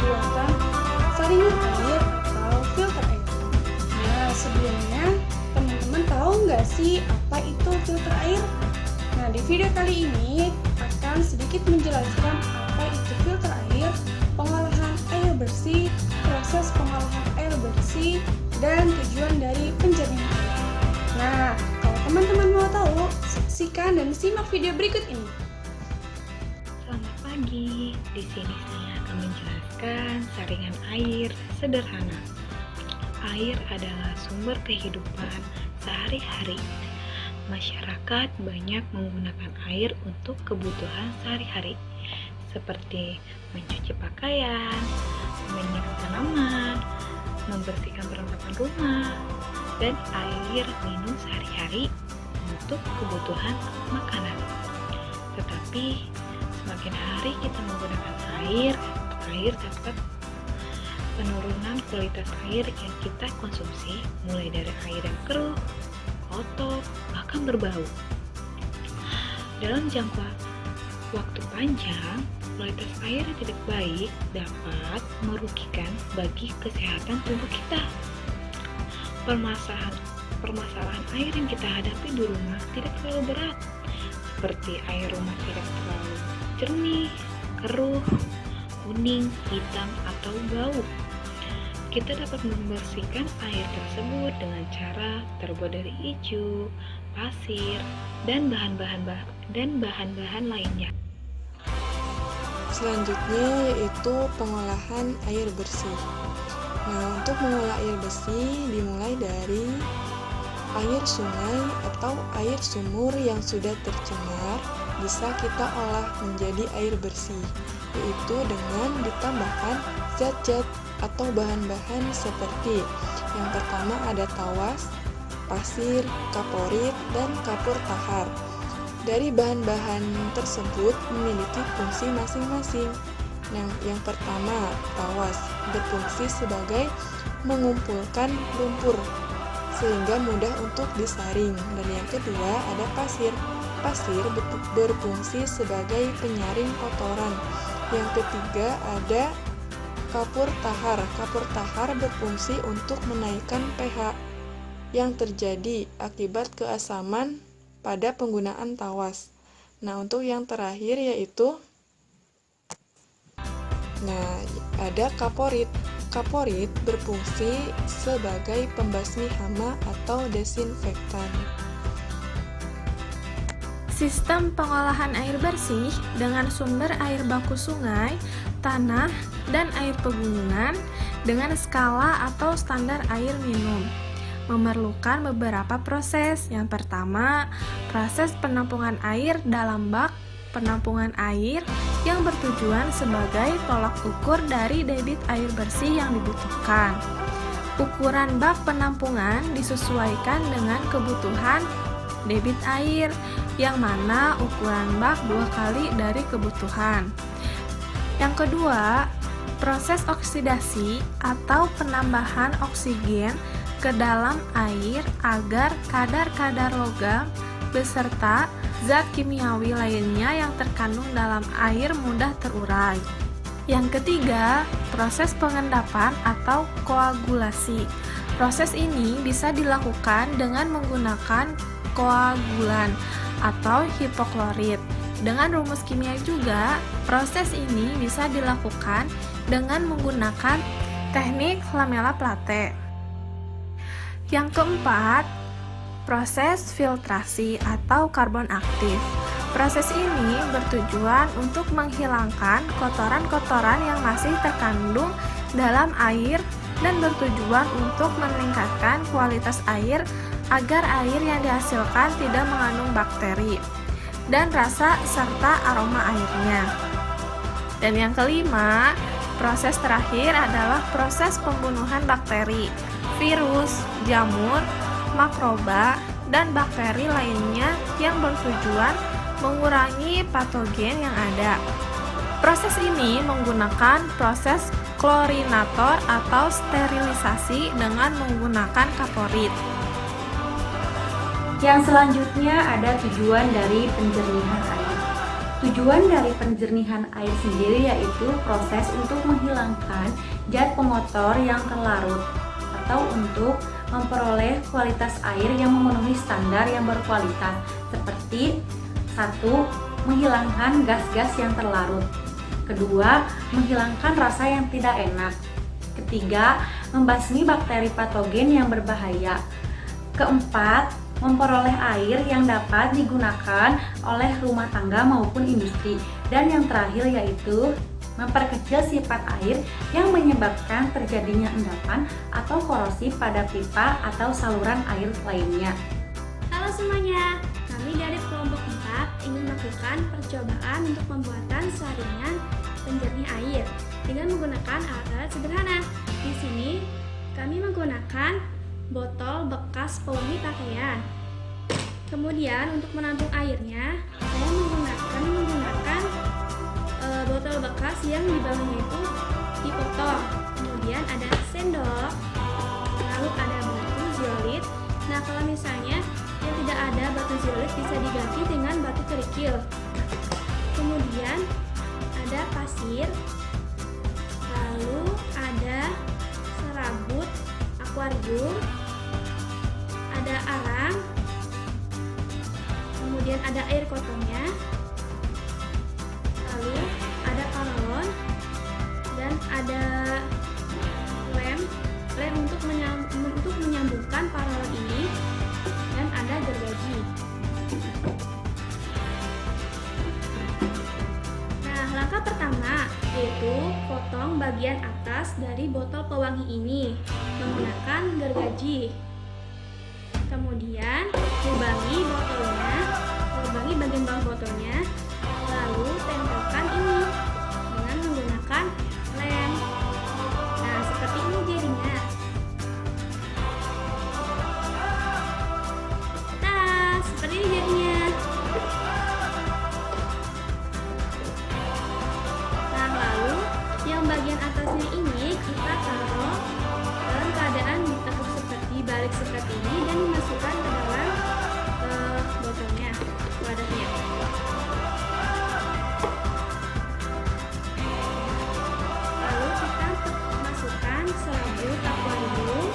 pembuatan saringan air atau filter air. Nah, sebelumnya teman-teman tahu nggak sih apa itu filter air? Nah, di video kali ini akan sedikit menjelaskan apa itu filter air, pengolahan air bersih, proses pengolahan air bersih, dan tujuan dari penjernihan air. Nah, kalau teman-teman mau tahu, saksikan dan simak video berikut ini. Selamat pagi, di sini saya akan menjelaskan saringan air sederhana. Air adalah sumber kehidupan sehari-hari. Masyarakat banyak menggunakan air untuk kebutuhan sehari-hari, seperti mencuci pakaian, menyiram tanaman, membersihkan perlengkapan rumah, dan air minum sehari-hari untuk kebutuhan makanan. Tetapi semakin hari kita menggunakan air dapat penurunan kualitas air yang kita konsumsi, mulai dari air yang keruh, kotor, bahkan berbau. Dalam jangka waktu panjang, kualitas air yang tidak baik dapat merugikan bagi kesehatan tubuh kita. Permasalahan air yang kita hadapi di rumah tidak terlalu berat, seperti air rumah tidak terlalu jernih, keruh, kuning, hitam, atau bau. Kita dapat membersihkan air tersebut dengan cara terbuat dari ijuk, pasir, dan bahan-bahan lainnya. Selanjutnya yaitu pengolahan air bersih. Nah, untuk mengolah air bersih dimulai dari air sungai atau air sumur yang sudah tercemar bisa kita olah menjadi air bersih, yaitu dengan ditambahkan zat-zat atau bahan-bahan seperti yang pertama ada tawas, pasir, kaporit, dan kapur tahar. Dari bahan-bahan tersebut memiliki fungsi masing-masing. Nah, yang pertama, tawas berfungsi sebagai mengumpulkan lumpur sehingga mudah untuk disaring. Dan yang kedua ada pasir. Pasir berfungsi sebagai penyaring kotoran. Yang ketiga ada kapur tahar. Kapur tahar berfungsi untuk menaikkan pH yang terjadi akibat keasaman pada penggunaan tawas. Nah, untuk yang terakhir yaitu ada kaporit. Kaporit berfungsi sebagai pembasmi hama atau desinfektan. Sistem pengolahan air bersih dengan sumber air baku sungai, tanah, dan air pegunungan dengan skala atau standar air minum memerlukan beberapa proses. Yang pertama, proses penampungan air dalam bak penampungan air yang bertujuan sebagai tolak ukur dari debit air bersih yang dibutuhkan. Ukuran bak penampungan disesuaikan dengan kebutuhan debit air, yang mana ukuran bak 2 kali dari kebutuhan. Yang kedua, proses oksidasi atau penambahan oksigen ke dalam air agar kadar-kadar logam beserta zat kimiawi lainnya yang terkandung dalam air mudah terurai. Yang ketiga, proses pengendapan atau koagulasi. Proses ini bisa dilakukan dengan menggunakan koagulan atau hipoklorit. Dengan rumus kimia juga, proses ini bisa dilakukan dengan menggunakan teknik lamella plate. Yang keempat, proses filtrasi atau karbon aktif. Proses ini bertujuan untuk menghilangkan kotoran-kotoran yang masih terkandung dalam air dan bertujuan untuk meningkatkan kualitas air agar air yang dihasilkan tidak mengandung bakteri dan rasa serta aroma airnya. Dan yang kelima, proses terakhir adalah proses pembunuhan bakteri, virus, jamur, makroba, dan bakteri lainnya yang bertujuan mengurangi patogen yang ada. Proses ini menggunakan proses klorinator atau sterilisasi dengan menggunakan kaporit. Yang selanjutnya ada tujuan dari penjernihan air. Tujuan dari penjernihan air sendiri yaitu proses untuk menghilangkan zat pemotor yang terlarut atau untuk memperoleh kualitas air yang memenuhi standar yang berkualitas seperti 1. Menghilangkan gas-gas yang terlarut. Kedua, menghilangkan rasa yang tidak enak. Ketiga, membasmi bakteri patogen yang berbahaya. Keempat, memperoleh air yang dapat digunakan oleh rumah tangga maupun industri. Dan yang terakhir yaitu memperkecil sifat air yang menyebabkan terjadinya endapan atau korosi pada pipa atau saluran air lainnya. Halo semuanya, kami dari kelompok 4 ingin melakukan percobaan untuk pembuatan saringan penjernih air dengan menggunakan alat-alat sederhana. Di sini kami menggunakan botol bekas pewangi pakaian. Kemudian untuk menampung airnya, saya menggunakan botol bekas yang di bawahnya itu dipotong. Kemudian ada sendok, lalu ada batu zeolit. Nah, kalau misalnya yang tidak ada batu zeolit bisa diganti dengan batu kerikil. Kemudian ada pasir, lalu ada serabut akuarium, ada arang, kemudian ada air kotornya, lalu ada paralon, dan ada lem untuk menyambungkan paralon ini, dan ada gergaji. Nah, langkah pertama yaitu potong bagian atas dari botol pewangi ini menggunakan gergaji. Kemudian lubangi bagian bawah botolnya, lalu tempelkan ini dengan menggunakan lem. Nah, seperti ini jadinya. Nah, seperti ini jadinya. Nah, lalu yang bagian atasnya ini kita taruh dalam keadaan ditekuk seperti balik seperti ini dan dimasukkan ke dalam botolnya, wadahnya. Lalu kita masukkan serabut akuarium.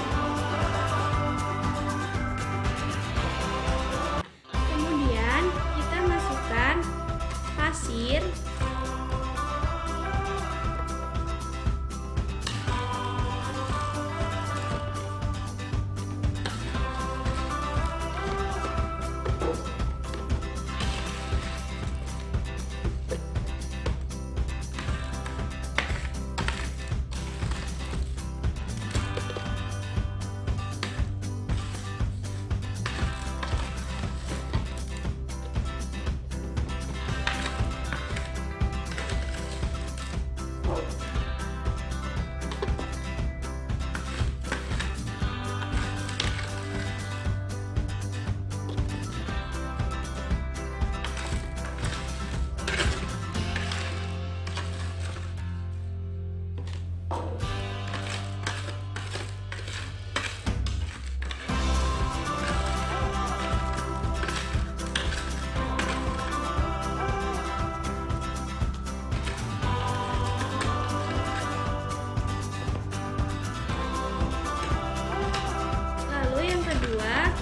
Kemudian kita masukkan pasir.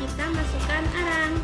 Kita masukkan arang.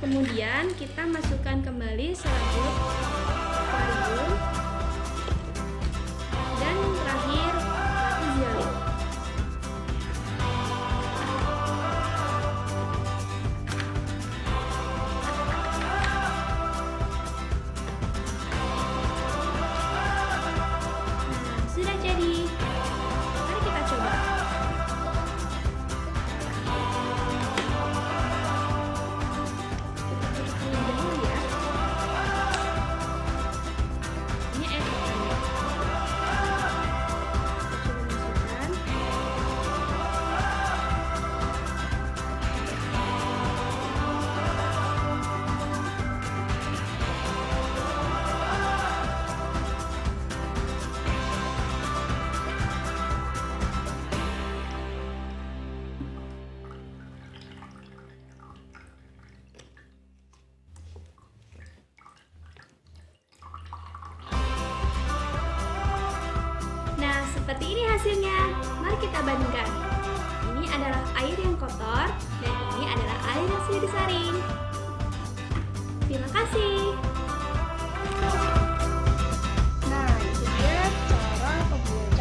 Kemudian kita masukkan kembali serabut akuarium dan yang terakhir batu zeolit. Nah, sudah jadi. Mari kita coba. hasilnya. Mari kita bandingkan. Ini adalah air yang kotor dan ini adalah air yang sudah disaring. Terima kasih. Nah, itu dia cara pembuatan